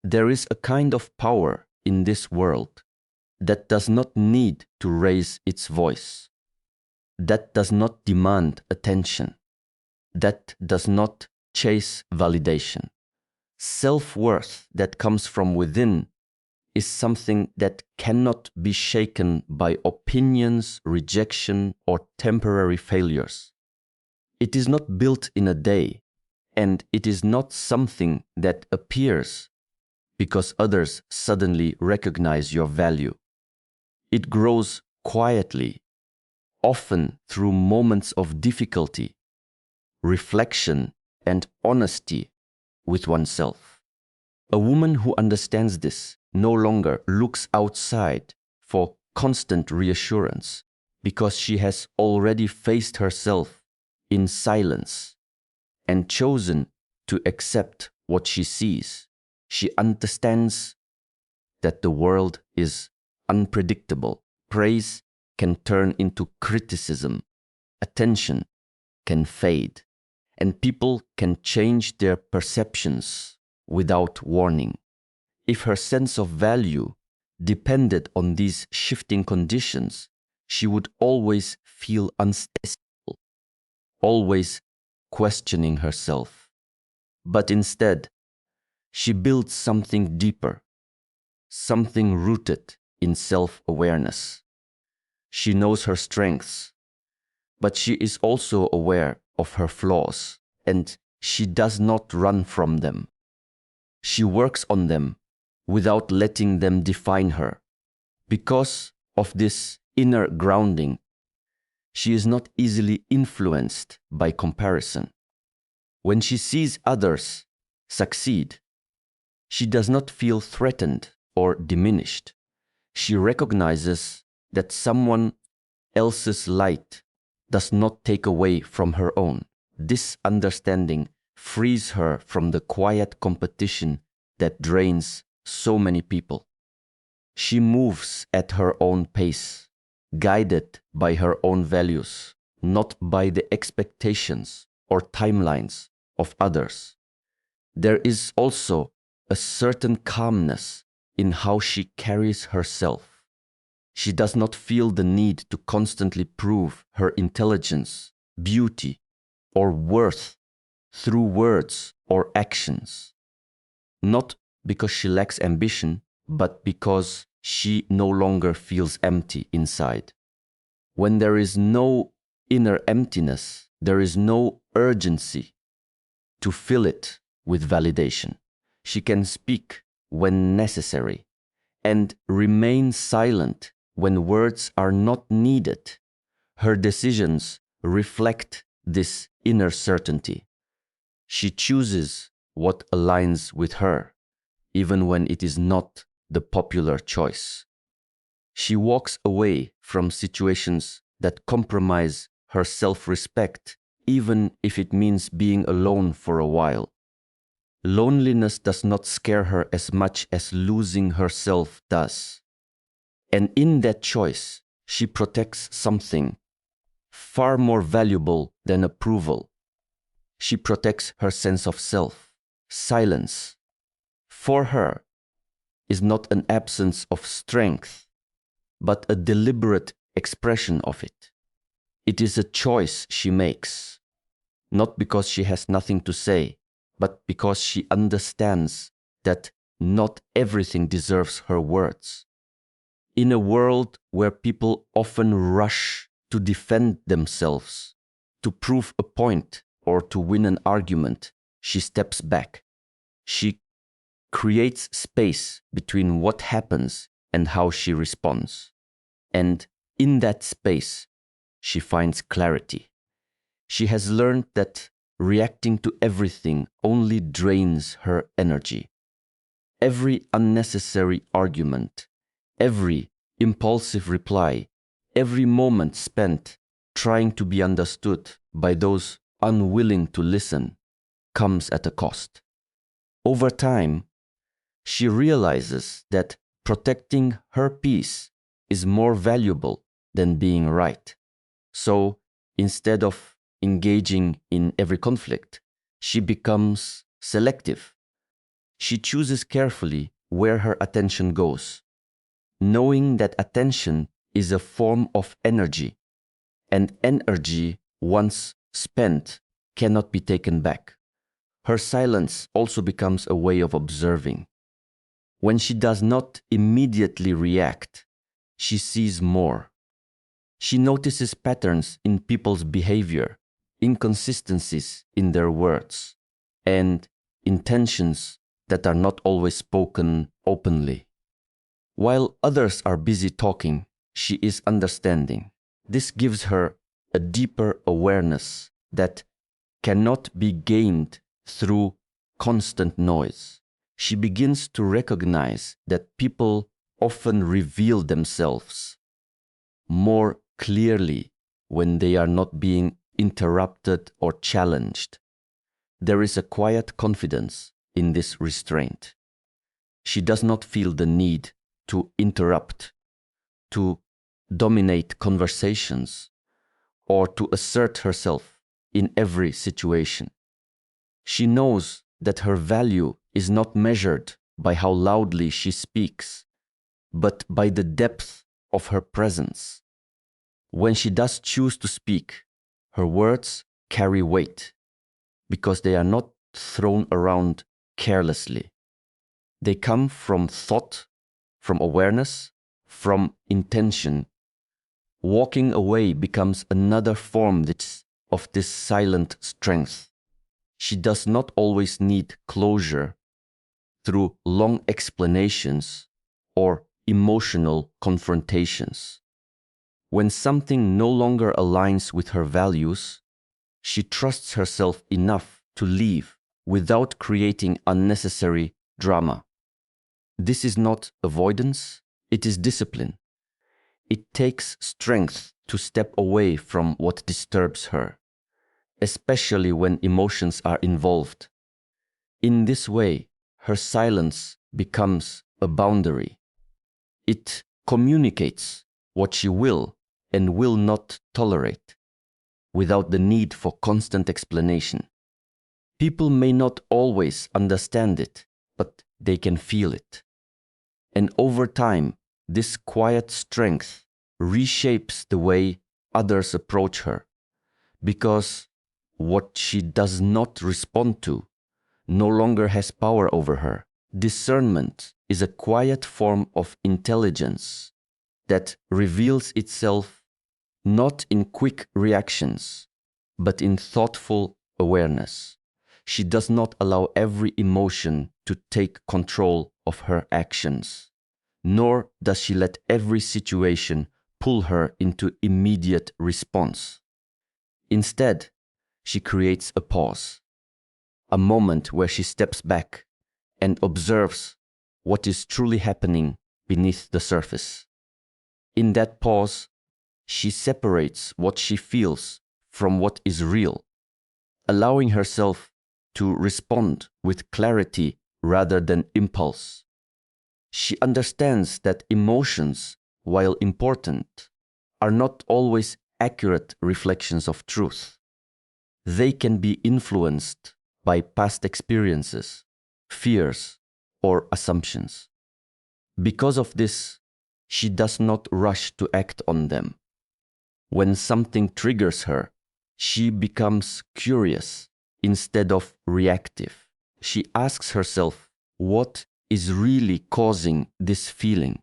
There is a kind of power in this world that does not need to raise its voice, that does not demand attention, that does not chase validation. Self-worth that comes from within is something that cannot be shaken by opinions, rejection, or temporary failures. It is not built in a day, and it is not something that appears because others suddenly recognize your value. It grows quietly, often through moments of difficulty, reflection, and honesty with oneself. A woman who understands this no longer looks outside for constant reassurance because she has already faced herself in silence and chosen to accept what she sees. She understands that the world is unpredictable. Praise can turn into criticism. Attention can fade. And people can change their perceptions without warning. If her sense of value depended on these shifting conditions, she would always feel unstable, always questioning herself. But instead, she builds something deeper, something rooted in self-awareness. She knows her strengths, but she is also aware of her flaws, and she does not run from them. She works on them without letting them define her. Because of this inner grounding, she is not easily influenced by comparison. When she sees others succeed, she does not feel threatened or diminished. She recognizes that someone else's light does not take away from her own. This understanding frees her from the quiet competition that drains so many people. She moves at her own pace, guided by her own values, not by the expectations or timelines of others. There is also a certain calmness in how she carries herself. She does not feel the need to constantly prove her intelligence, beauty, or worth through words or actions. Not because she lacks ambition, but because she no longer feels empty inside. When there is no inner emptiness, there is no urgency to fill it with validation. She can speak when necessary and remain silent when words are not needed. Her decisions reflect this inner certainty. She chooses what aligns with her, even when it is not the popular choice. She walks away from situations that compromise her self-respect, even if it means being alone for a while. Loneliness does not scare her as much as losing herself does. And in that choice, she protects something far more valuable than approval. She protects her sense of self. Silence, for her, is not an absence of strength, but a deliberate expression of it. It is a choice she makes, not because she has nothing to say, but because she understands that not everything deserves her words. In a world where people often rush to defend themselves, to prove a point, or to win an argument, she steps back. She creates space between what happens and how she responds. And in that space, she finds clarity. She has learned that reacting to everything only drains her energy. Every unnecessary argument, every impulsive reply, every moment spent trying to be understood by those unwilling to listen comes at a cost. Over time, she realizes that protecting her peace is more valuable than being right. So instead of engaging in every conflict, she becomes selective. She chooses carefully where her attention goes, knowing that attention is a form of energy, and energy, once spent, cannot be taken back. Her silence also becomes a way of observing. When she does not immediately react, she sees more. She notices patterns in people's behavior, inconsistencies in their words, and intentions that are not always spoken openly. While others are busy talking, she is understanding. This gives her a deeper awareness that cannot be gained through constant noise. She begins to recognize that people often reveal themselves more clearly when they are not being interrupted or challenged. There is a quiet confidence in this restraint. She does not feel the need to interrupt, to dominate conversations, or to assert herself in every situation. She knows that her value is not measured by how loudly she speaks, but by the depth of her presence. When she does choose to speak, her words carry weight because they are not thrown around carelessly. They come from thought, from awareness, from intention. Walking away becomes another form of this silent strength. She does not always need closure through long explanations or emotional confrontations. When something no longer aligns with her values, she trusts herself enough to leave without creating unnecessary drama. This is not avoidance, it is discipline. It takes strength to step away from what disturbs her, especially when emotions are involved. In this way, her silence becomes a boundary. It communicates what she will and will not tolerate, without the need for constant explanation. People may not always understand it, but they can feel it. And over time, this quiet strength reshapes the way others approach her, because what she does not respond to no longer has power over her. Discernment is a quiet form of intelligence that reveals itself not in quick reactions, but in thoughtful awareness. She does not allow every emotion to take control of her actions, nor does she let every situation pull her into immediate response. Instead, she creates a pause, a moment where she steps back and observes what is truly happening beneath the surface. In that pause, she separates what she feels from what is real, allowing herself to respond with clarity rather than impulse. She understands that emotions, while important, are not always accurate reflections of truth. They can be influenced by past experiences, fears, or assumptions. Because of this, she does not rush to act on them. When something triggers her, she becomes curious instead of reactive. She asks herself what is really causing this feeling,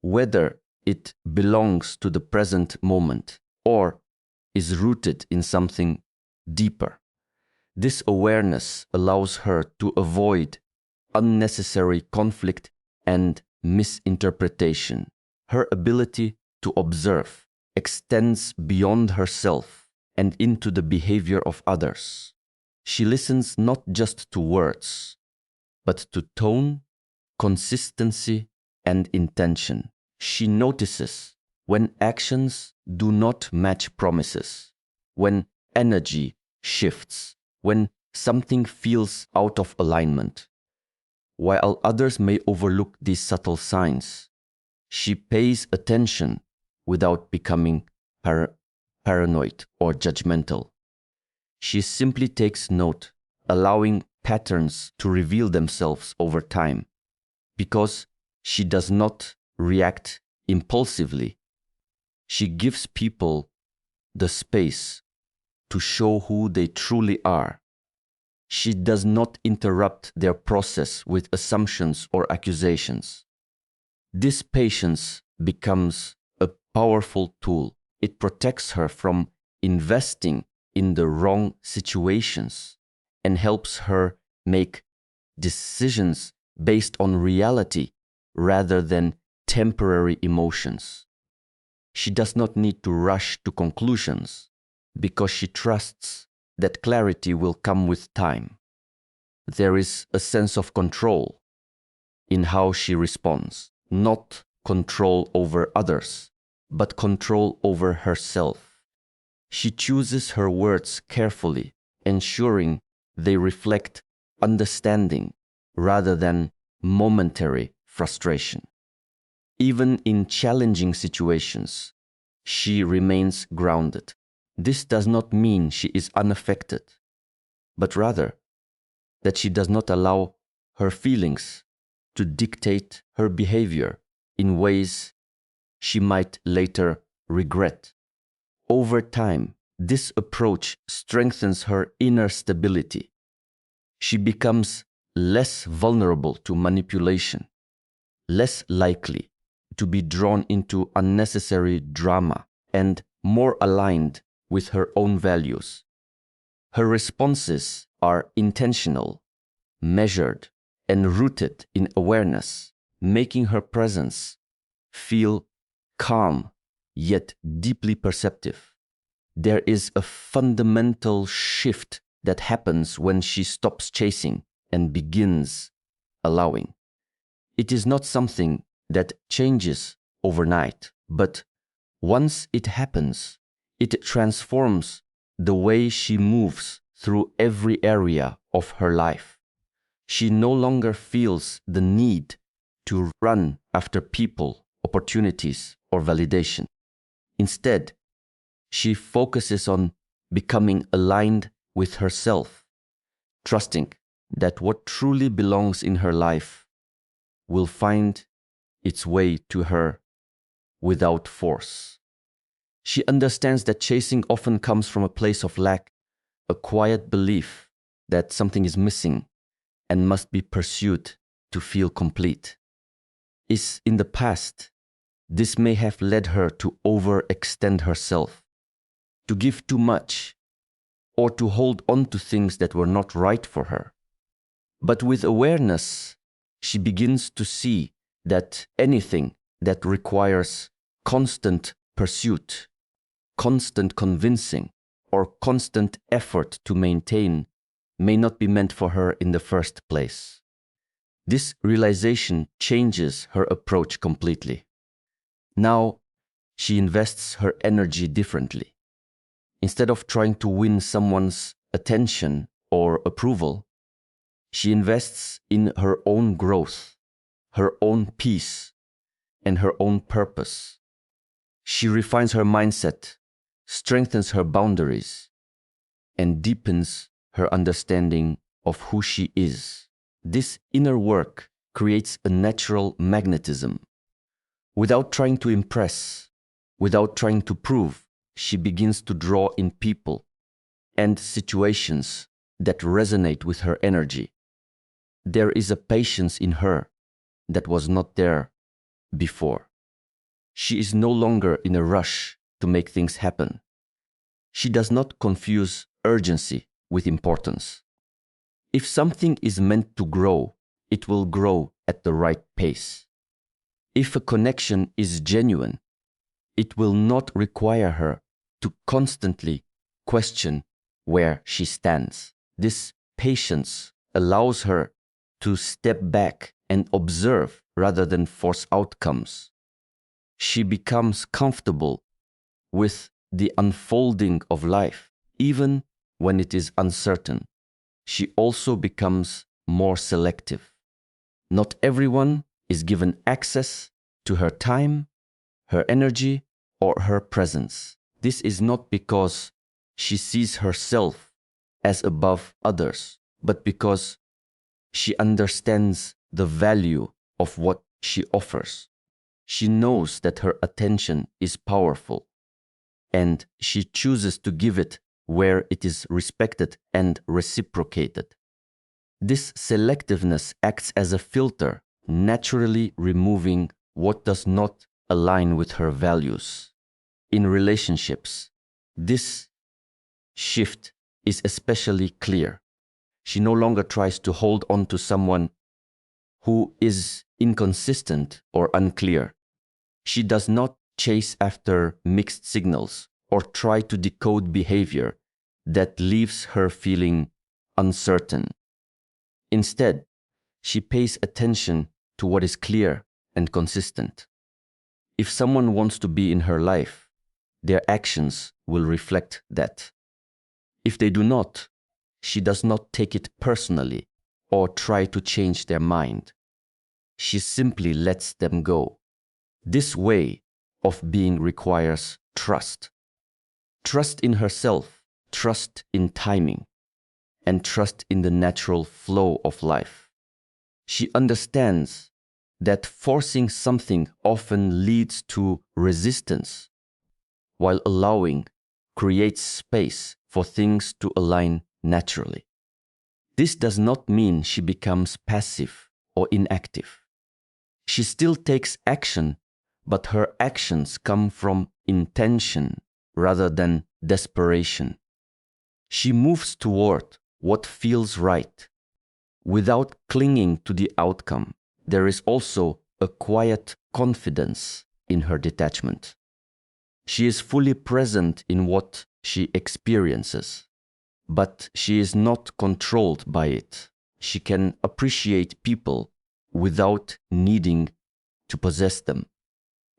whether it belongs to the present moment or is rooted in something deeper. This awareness allows her to avoid unnecessary conflict and misinterpretation. Her ability to observe extends beyond herself and into the behavior of others. She listens not just to words, but to tone, consistency, and intention. She notices when actions do not match promises, when energy shifts, when something feels out of alignment. While others may overlook these subtle signs, she pays attention without becoming paranoid or judgmental. She simply takes note, allowing patterns to reveal themselves over time, because she does not react impulsively. She gives people the space to show who they truly are. She does not interrupt their process with assumptions or accusations. This patience becomes a powerful tool. It protects her from investing in the wrong situations and helps her make decisions based on reality rather than temporary emotions. She does not need to rush to conclusions because she trusts that clarity will come with time. There is a sense of control in how she responds, not control over others, but control over herself. She chooses her words carefully, ensuring they reflect understanding rather than momentary frustration. Even in challenging situations, she remains grounded. This does not mean she is unaffected, but rather that she does not allow her feelings to dictate her behavior in ways she might later regret. Over time, this approach strengthens her inner stability. She becomes less vulnerable to manipulation, less likely to be drawn into unnecessary drama, and more aligned with her own values. Her responses are intentional, measured, and rooted in awareness, making her presence feel calm yet deeply perceptive. There is a fundamental shift that happens when she stops chasing and begins allowing. It is not something that changes overnight, but once it happens, it transforms the way she moves through every area of her life. She no longer feels the need to run after people, opportunities, or validation. Instead, she focuses on becoming aligned with herself, trusting that what truly belongs in her life will find its way to her without force. She understands that chasing often comes from a place of lack, a quiet belief that something is missing and must be pursued to feel complete. In the past, this may have led her to overextend herself, to give too much, or to hold on to things that were not right for her. But with awareness, she begins to see that anything that requires constant pursuit, constant convincing, or constant effort to maintain may not be meant for her in the first place. This realization changes her approach completely. Now, she invests her energy differently. Instead of trying to win someone's attention or approval, she invests in her own growth, her own peace, and her own purpose. She refines her mindset, strengthens her boundaries, and deepens her understanding of who she is. This inner work creates a natural magnetism. Without trying to impress, without trying to prove, she begins to draw in people and situations that resonate with her energy. There is a patience in her that was not there before. She is no longer in a rush to make things happen. She does not confuse urgency with importance. If something is meant to grow, it will grow at the right pace. If a connection is genuine, it will not require her to constantly question where she stands. This patience allows her to step back and observe rather than force outcomes. She becomes comfortable with the unfolding of life, even when it is uncertain. She also becomes more selective. Not everyone is given access to her time, her energy, or her presence. This is not because she sees herself as above others, but because she understands the value of what she offers. She knows that her attention is powerful, and she chooses to give it where it is respected and reciprocated. This selectiveness acts as a filter, naturally removing what does not align with her values. In relationships, this shift is especially clear. She no longer tries to hold on to someone who is inconsistent or unclear. She does not chase after mixed signals or try to decode behavior that leaves her feeling uncertain. Instead, she pays attention to what is clear and consistent. If someone wants to be in her life, their actions will reflect that. If they do not, she does not take it personally or try to change their mind. She simply lets them go. This way of being requires trust. Trust in herself, trust in timing, and trust in the natural flow of life. She understands that forcing something often leads to resistance, while allowing creates space for things to align naturally. This does not mean she becomes passive or inactive. She still takes action, but her actions come from intention rather than desperation. She moves toward what feels right. Without clinging to the outcome, there is also a quiet confidence in her detachment. She is fully present in what she experiences, but she is not controlled by it. She can appreciate people without needing to possess them,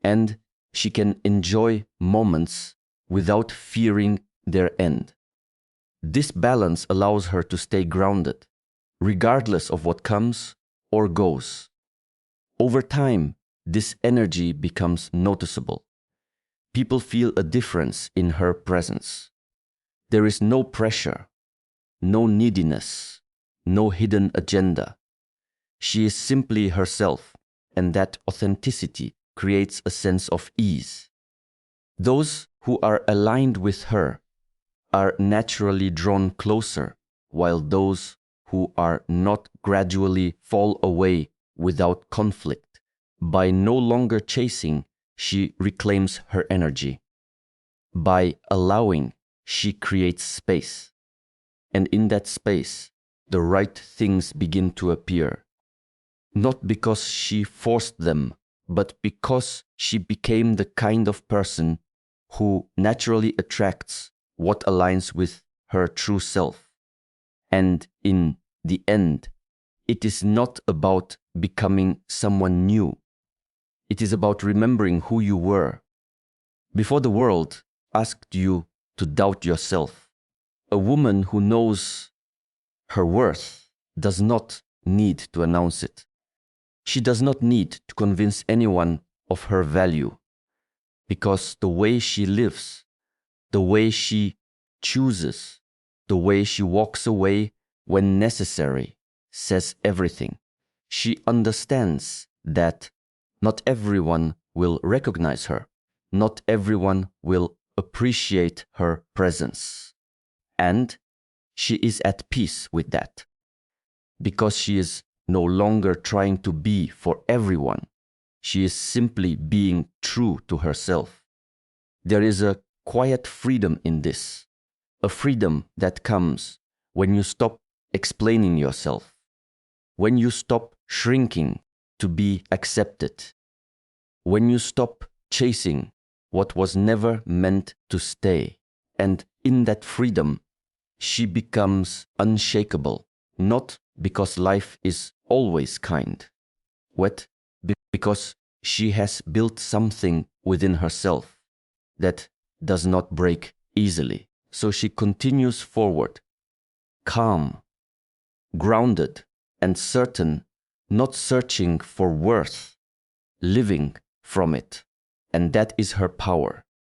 and she can enjoy moments without fearing their end. This balance allows her to stay grounded, regardless of what comes or goes. Over time, this energy becomes noticeable. People feel a difference in her presence. There is no pressure, no neediness, no hidden agenda. She is simply herself, and that authenticity creates a sense of ease. Those who are aligned with her are naturally drawn closer, while those who are not gradually fall away without conflict. By no longer chasing, she reclaims her energy. By allowing, she creates space. And in that space, the right things begin to appear. Not because she forced them, but because she became the kind of person who naturally attracts what aligns with her true self. And in the end, it is not about becoming someone new. It is about remembering who you were before the world asked you to doubt yourself. A woman who knows her worth does not need to announce it. She does not need to convince anyone of her value, because the way she lives, the way she chooses, the way she walks away when necessary, says everything. She understands that not everyone will recognize her, not everyone will appreciate her presence. And she is at peace with that, because she is no longer trying to be for everyone. She is simply being true to herself. There is a quiet freedom in this, a freedom that comes when you stop explaining yourself, when you stop shrinking to be accepted, when you stop chasing what was never meant to stay. And in that freedom, she becomes unshakable, not because life is always kind, but because she has built something within herself that does not break easily. So she continues forward, calm, grounded, and certain, not searching for worth, living from it. And that is her power.